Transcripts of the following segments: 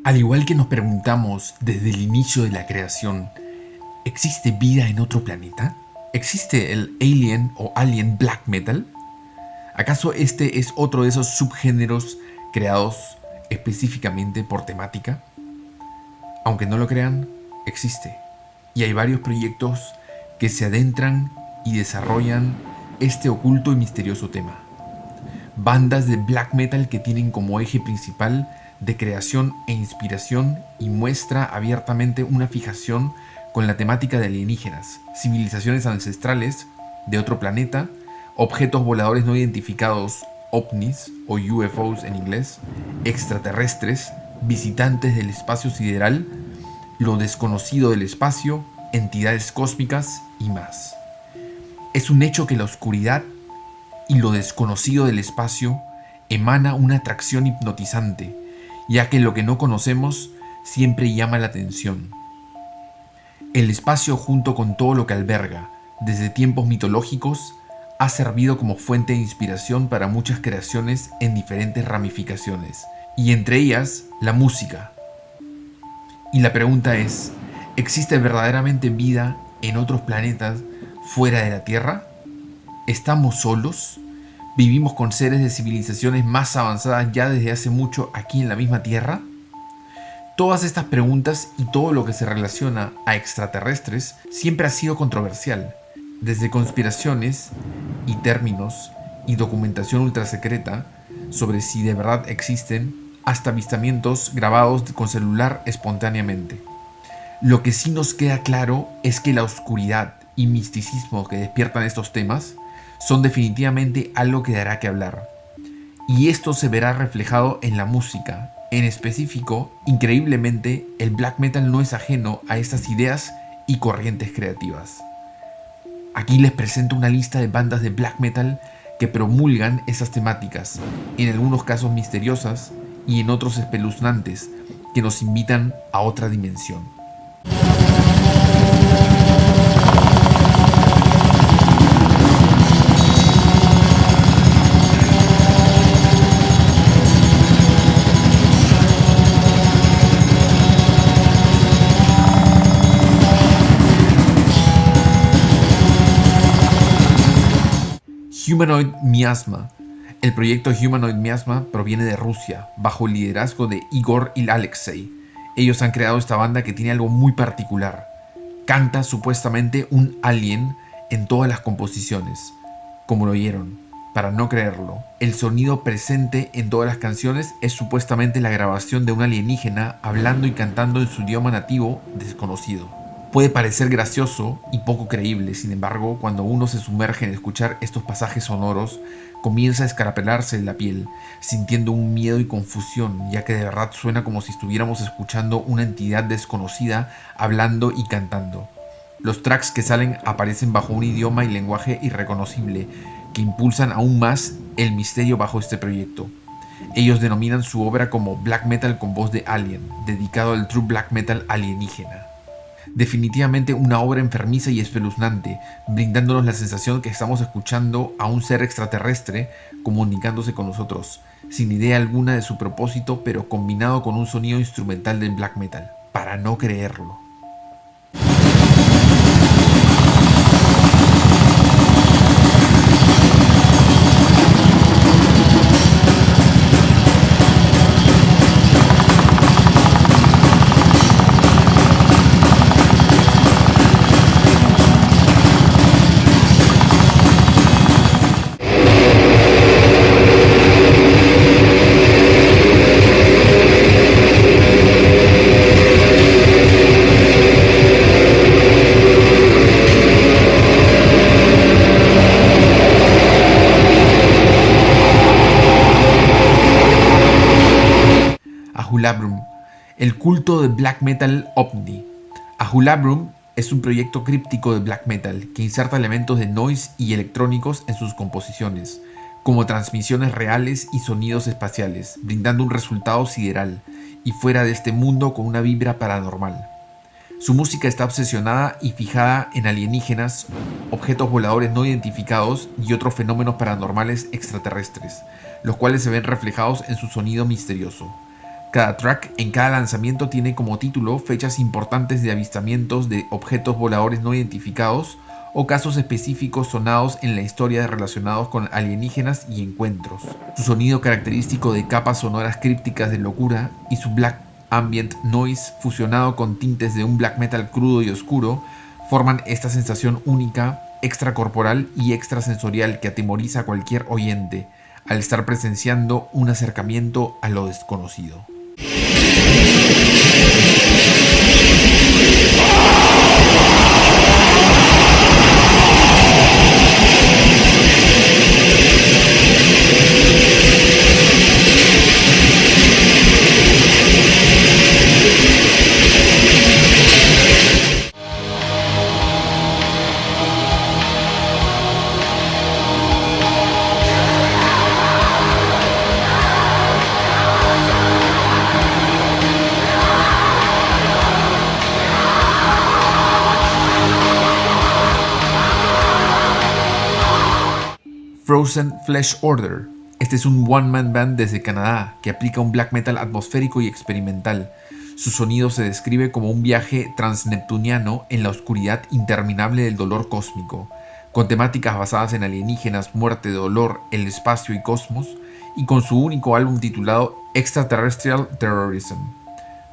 Al igual que nos preguntamos desde el inicio de la creación, ¿existe vida en otro planeta? ¿Existe el alien o alien black metal? ¿Acaso este es otro de esos subgéneros creados específicamente por temática? Aunque no lo crean, existe. Y hay varios proyectos que se adentran y desarrollan este oculto y misterioso tema. Bandas de black metal que tienen como eje principal de creación e inspiración y muestra abiertamente una fijación con la temática de alienígenas, civilizaciones ancestrales de otro planeta, objetos voladores no identificados, ovnis o UFOs en inglés, extraterrestres, visitantes del espacio sideral, lo desconocido del espacio, entidades cósmicas y más. Es un hecho que la oscuridad y lo desconocido del espacio emana una atracción hipnotizante, ya que lo que no conocemos siempre llama la atención. El espacio, junto con todo lo que alberga, desde tiempos mitológicos, ha servido como fuente de inspiración para muchas creaciones en diferentes ramificaciones, y entre ellas la música. Y la pregunta es, ¿existe verdaderamente vida en otros planetas fuera de la Tierra? ¿Estamos solos? ¿Vivimos con seres de civilizaciones más avanzadas ya desde hace mucho aquí en la misma Tierra? Todas estas preguntas y todo lo que se relaciona a extraterrestres siempre ha sido controversial, desde conspiraciones y términos y documentación ultrasecreta sobre si de verdad existen, hasta avistamientos grabados con celular espontáneamente. Lo que sí nos queda claro es que la oscuridad y misticismo que despiertan estos temas son definitivamente algo que dará que hablar. Y esto se verá reflejado en la música. En específico, increíblemente, el black metal no es ajeno a estas ideas y corrientes creativas. Aquí les presento una lista de bandas de black metal que promulgan esas temáticas, en algunos casos misteriosas y en otros espeluznantes, que nos invitan a otra dimensión. Humanoid Miasma. El proyecto Humanoid Miasma proviene de Rusia, bajo el liderazgo de Igor y Alexei. Ellos han creado esta banda que tiene algo muy particular. Canta supuestamente un alien en todas las composiciones, como lo oyeron. Para no creerlo, el sonido presente en todas las canciones es supuestamente la grabación de un alienígena hablando y cantando en su idioma nativo desconocido. Puede parecer gracioso y poco creíble, sin embargo, cuando uno se sumerge en escuchar estos pasajes sonoros, comienza a escarapelarse la piel, sintiendo un miedo y confusión, ya que de verdad suena como si estuviéramos escuchando una entidad desconocida hablando y cantando. Los tracks que salen aparecen bajo un idioma y lenguaje irreconocible, que impulsan aún más el misterio bajo este proyecto. Ellos denominan su obra como black metal con voz de alien, dedicado al true black metal alienígena. Definitivamente una obra enfermiza y espeluznante, brindándonos la sensación que estamos escuchando a un ser extraterrestre comunicándose con nosotros, sin idea alguna de su propósito, pero combinado con un sonido instrumental del black metal, para no creerlo. Ahulabrum, el culto de black metal ovni. Ahulabrum es un proyecto críptico de black metal que inserta elementos de noise y electrónicos en sus composiciones, como transmisiones reales y sonidos espaciales, brindando un resultado sideral y fuera de este mundo con una vibra paranormal. Su música está obsesionada y fijada en alienígenas, objetos voladores no identificados y otros fenómenos paranormales extraterrestres, los cuales se ven reflejados en su sonido misterioso. Cada track en cada lanzamiento tiene como título fechas importantes de avistamientos de objetos voladores no identificados o casos específicos sonados en la historia relacionados con alienígenas y encuentros. Su sonido característico de capas sonoras crípticas de locura y su black ambient noise fusionado con tintes de un black metal crudo y oscuro forman esta sensación única, extracorporal y extrasensorial que atemoriza a cualquier oyente al estar presenciando un acercamiento a lo desconocido. Frozen Flesh Order. Este es un one-man band desde Canadá que aplica un black metal atmosférico y experimental. Su sonido se describe como un viaje transneptuniano en la oscuridad interminable del dolor cósmico, con temáticas basadas en alienígenas, muerte, dolor, el espacio y cosmos, y con su único álbum titulado Extraterrestrial Terrorism.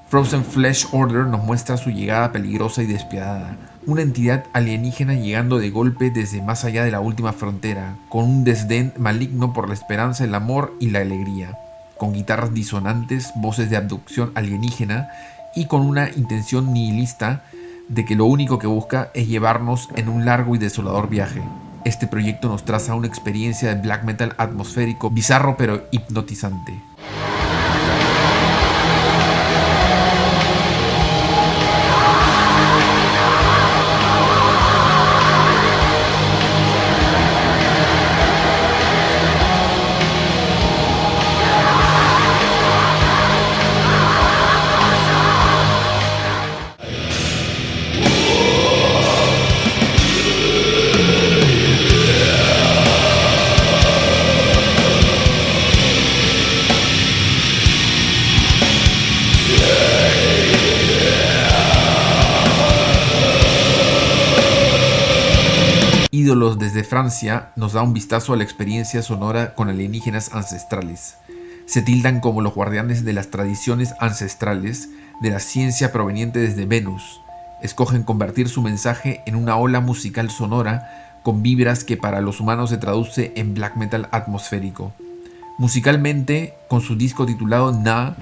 Frozen Flesh Order nos muestra su llegada peligrosa y despiadada, una entidad alienígena llegando de golpe desde más allá de la última frontera, con un desdén maligno por la esperanza, el amor y la alegría, con guitarras disonantes, voces de abducción alienígena y con una intención nihilista de que lo único que busca es llevarnos en un largo y desolador viaje. Este proyecto nos traza una experiencia de black metal atmosférico, bizarro pero hipnotizante. Ídolos desde Francia nos da un vistazo a la experiencia sonora con alienígenas ancestrales. Se tildan como los guardianes de las tradiciones ancestrales de la ciencia proveniente desde Venus. Escogen convertir su mensaje en una ola musical sonora con vibras que para los humanos se traduce en black metal atmosférico. Musicalmente, con su disco titulado Na,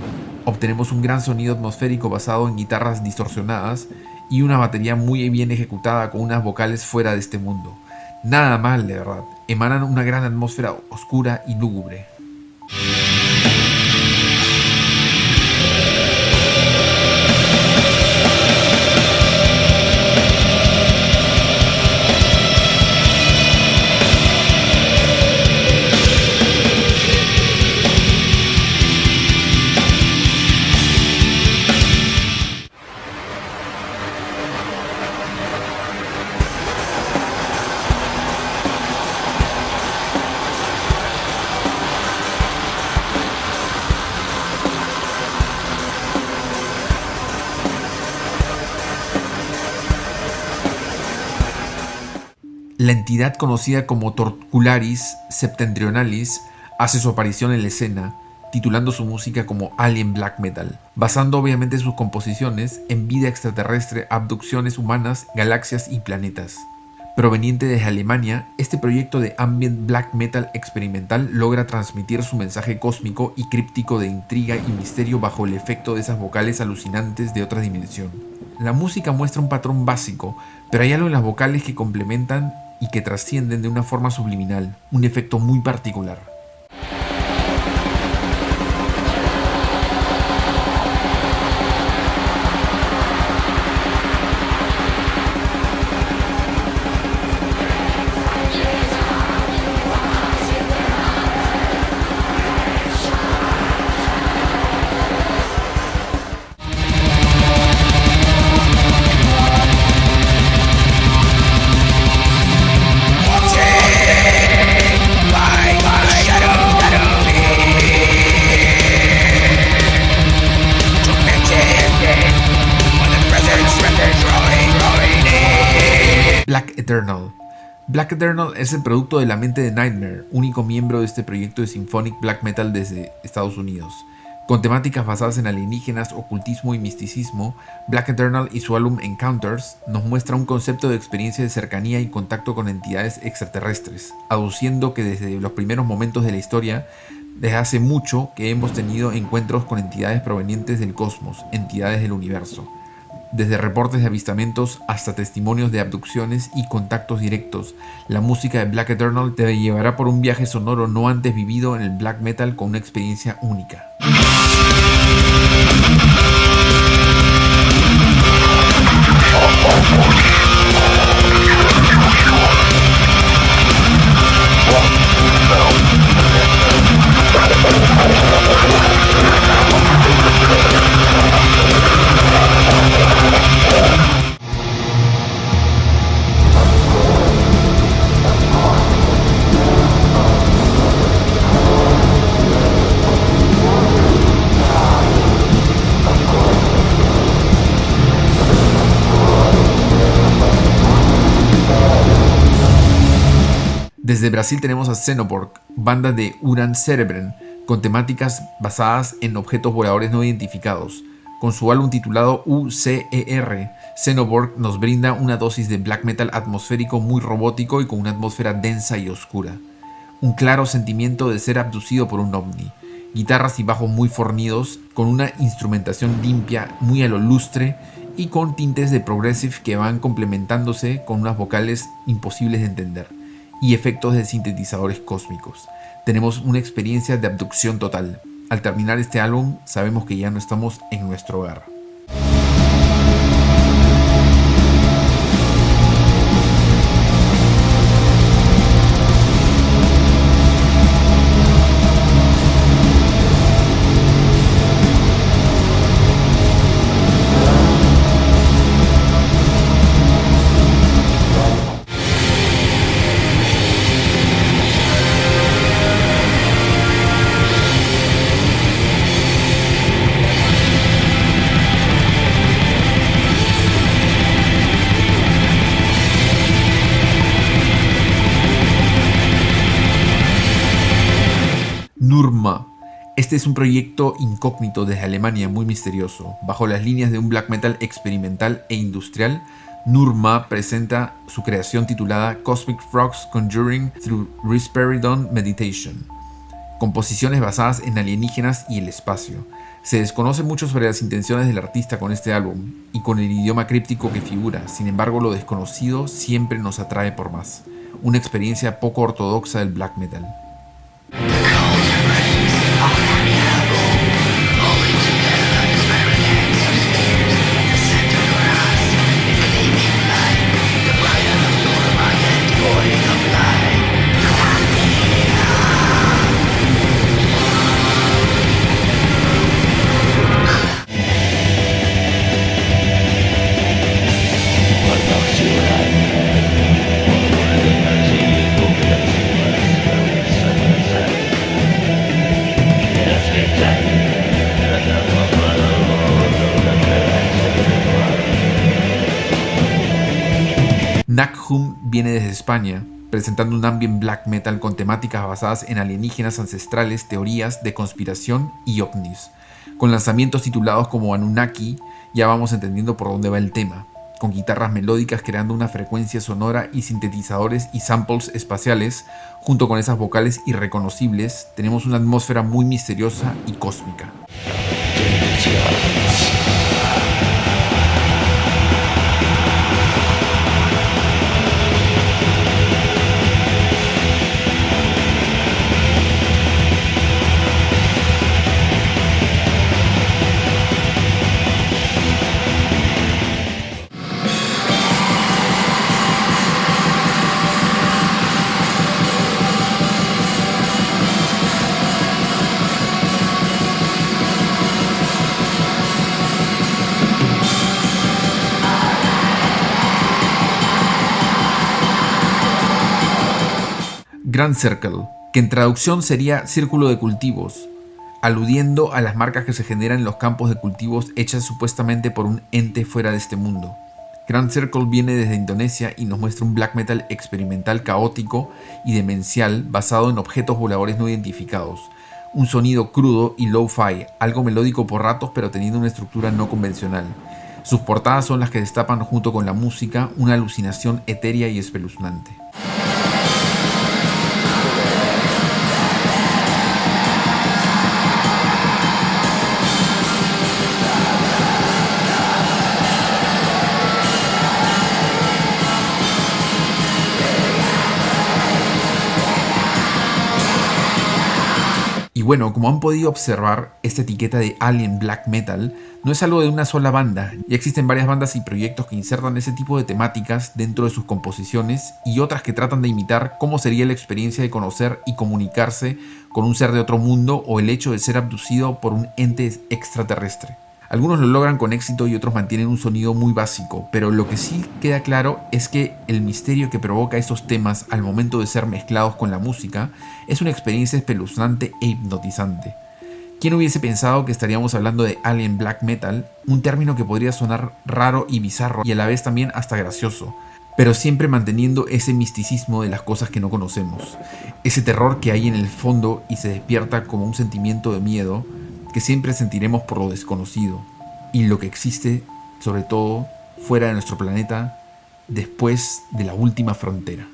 obtenemos un gran sonido atmosférico basado en guitarras distorsionadas y una batería muy bien ejecutada con unas vocales fuera de este mundo. Nada mal, de verdad. Emanan una gran atmósfera oscura y lúgubre. La entidad conocida como Torcularis Septentrionalis hace su aparición en la escena, titulando su música como Alien Black Metal, basando obviamente sus composiciones en vida extraterrestre, abducciones humanas, galaxias y planetas. Proveniente desde Alemania, este proyecto de ambient black metal experimental logra transmitir su mensaje cósmico y críptico de intriga y misterio bajo el efecto de esas vocales alucinantes de otra dimensión. La música muestra un patrón básico, pero hay algo en las vocales que complementan y que trascienden de una forma subliminal, un efecto muy particular. Black Eternal. Black Eternal es el producto de la mente de Nightmare, único miembro de este proyecto de symphonic black metal desde Estados Unidos. Con temáticas basadas en alienígenas, ocultismo y misticismo, Black Eternal y su álbum Encounters nos muestra un concepto de experiencia de cercanía y contacto con entidades extraterrestres, aduciendo que desde los primeros momentos de la historia, desde hace mucho que hemos tenido encuentros con entidades provenientes del cosmos, entidades del universo. Desde reportes de avistamientos hasta testimonios de abducciones y contactos directos, la música de Black Eternal te llevará por un viaje sonoro no antes vivido en el black metal con una experiencia única. Desde Brasil tenemos a Xenoborg, banda de Uran Cerebren, con temáticas basadas en objetos voladores no identificados. Con su álbum titulado UCER, Xenoborg nos brinda una dosis de black metal atmosférico muy robótico y con una atmósfera densa y oscura. Un claro sentimiento de ser abducido por un ovni. Guitarras y bajos muy fornidos, con una instrumentación limpia, muy a lo lustre y con tintes de progressive que van complementándose con unas vocales imposibles de entender y efectos de sintetizadores cósmicos. Tenemos una experiencia de abducción total. Al terminar este álbum, sabemos que ya no estamos en nuestro hogar. Nurma. Este es un proyecto incógnito desde Alemania muy misterioso. Bajo las líneas de un black metal experimental e industrial, Nurma presenta su creación titulada Cosmic Frogs Conjuring Through Risperidon Meditation. Composiciones basadas en alienígenas y el espacio. Se desconoce mucho sobre las intenciones del artista con este álbum y con el idioma críptico que figura, sin embargo lo desconocido siempre nos atrae por más. Una experiencia poco ortodoxa del black metal. Nakhum viene desde España, presentando un ambient black metal con temáticas basadas en alienígenas ancestrales, teorías de conspiración y ovnis. Con lanzamientos titulados como Anunnaki, ya vamos entendiendo por dónde va el tema, con guitarras melódicas creando una frecuencia sonora y sintetizadores y samples espaciales, junto con esas vocales irreconocibles, tenemos una atmósfera muy misteriosa y cósmica. Grand Circle, que en traducción sería círculo de cultivos, aludiendo a las marcas que se generan en los campos de cultivos hechas supuestamente por un ente fuera de este mundo. Grand Circle viene desde Indonesia y nos muestra un black metal experimental caótico y demencial basado en objetos voladores no identificados. Un sonido crudo y lo-fi, algo melódico por ratos pero teniendo una estructura no convencional. Sus portadas son las que destapan junto con la música una alucinación etérea y espeluznante. Y bueno, como han podido observar, esta etiqueta de Alien Black Metal no es algo de una sola banda. Ya existen varias bandas y proyectos que insertan ese tipo de temáticas dentro de sus composiciones y otras que tratan de imitar cómo sería la experiencia de conocer y comunicarse con un ser de otro mundo o el hecho de ser abducido por un ente extraterrestre. Algunos lo logran con éxito y otros mantienen un sonido muy básico, pero lo que sí queda claro es que el misterio que provoca estos temas al momento de ser mezclados con la música es una experiencia espeluznante e hipnotizante. ¿Quién hubiese pensado que estaríamos hablando de Alien Black Metal, un término que podría sonar raro y bizarro y a la vez también hasta gracioso, pero siempre manteniendo ese misticismo de las cosas que no conocemos, ese terror que hay en el fondo y se despierta como un sentimiento de miedo que siempre sentiremos por lo desconocido y lo que existe, sobre todo, fuera de nuestro planeta, después de la última frontera.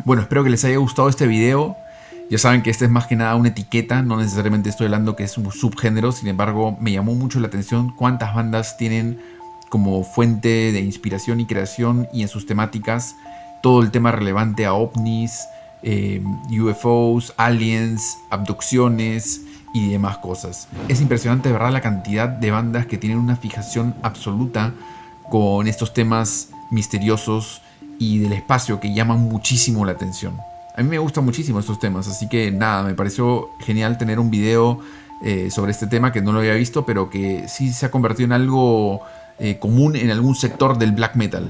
Bueno, espero que les haya gustado este video. Ya saben que esta es más que nada una etiqueta, no necesariamente estoy hablando que es un subgénero. Sin embargo, me llamó mucho la atención cuántas bandas tienen como fuente de inspiración y creación y en sus temáticas todo el tema relevante a ovnis, UFOs, aliens, abducciones y demás cosas. Es impresionante de verdad la cantidad de bandas que tienen una fijación absoluta con estos temas misteriosos y del espacio que llaman muchísimo la atención. A mí me gustan muchísimo estos temas, así que nada, me pareció genial tener un video sobre este tema que no lo había visto, pero que sí se ha convertido en algo común en algún sector del black metal.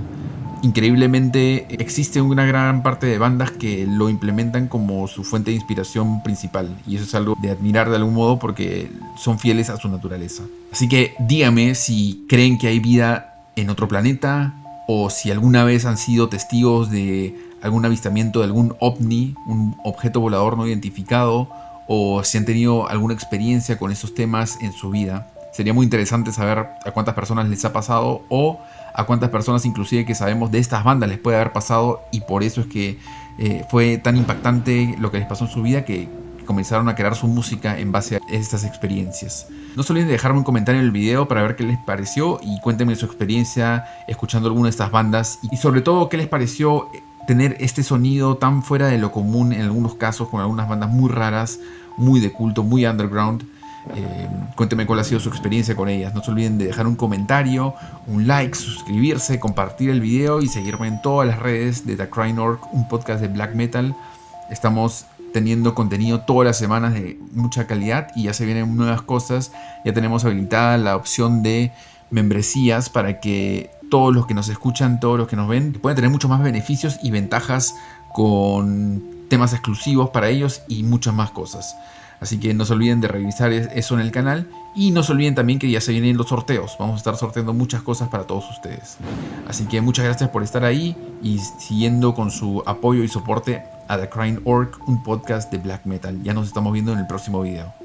Increíblemente existe una gran parte de bandas que lo implementan como su fuente de inspiración principal, y eso es algo de admirar de algún modo porque son fieles a su naturaleza. Así que díganme si creen que hay vida en otro planeta o si alguna vez han sido testigos de algún avistamiento de algún ovni, un objeto volador no identificado, o si han tenido alguna experiencia con esos temas en su vida. Sería muy interesante saber a cuántas personas les ha pasado o a cuántas personas inclusive que sabemos de estas bandas les puede haber pasado y por eso es que fue tan impactante lo que les pasó en su vida que comenzaron a crear su música en base a estas experiencias. No se olviden de dejarme un comentario en el video para ver qué les pareció y cuéntenme su experiencia escuchando alguna de estas bandas y sobre todo qué les pareció tener este sonido tan fuera de lo común en algunos casos con algunas bandas muy raras, muy de culto, muy underground. Cuéntenme cuál ha sido su experiencia con ellas. No se olviden de dejar un comentario, un like, suscribirse, compartir el video y seguirme en todas las redes de The Crying Orc, un podcast de black metal. Estamos teniendo contenido todas las semanas de mucha calidad y ya se vienen nuevas cosas. Ya tenemos habilitada la opción de membresías para que todos los que nos escuchan, todos los que nos ven, pueden tener muchos más beneficios y ventajas con temas exclusivos para ellos y muchas más cosas. Así que no se olviden de revisar eso en el canal y no se olviden también que ya se vienen los sorteos. Vamos a estar sorteando muchas cosas para todos ustedes. Así que muchas gracias por estar ahí y siguiendo con su apoyo y soporte a The Crying Orc, un podcast de black metal. Ya nos estamos viendo en el próximo video.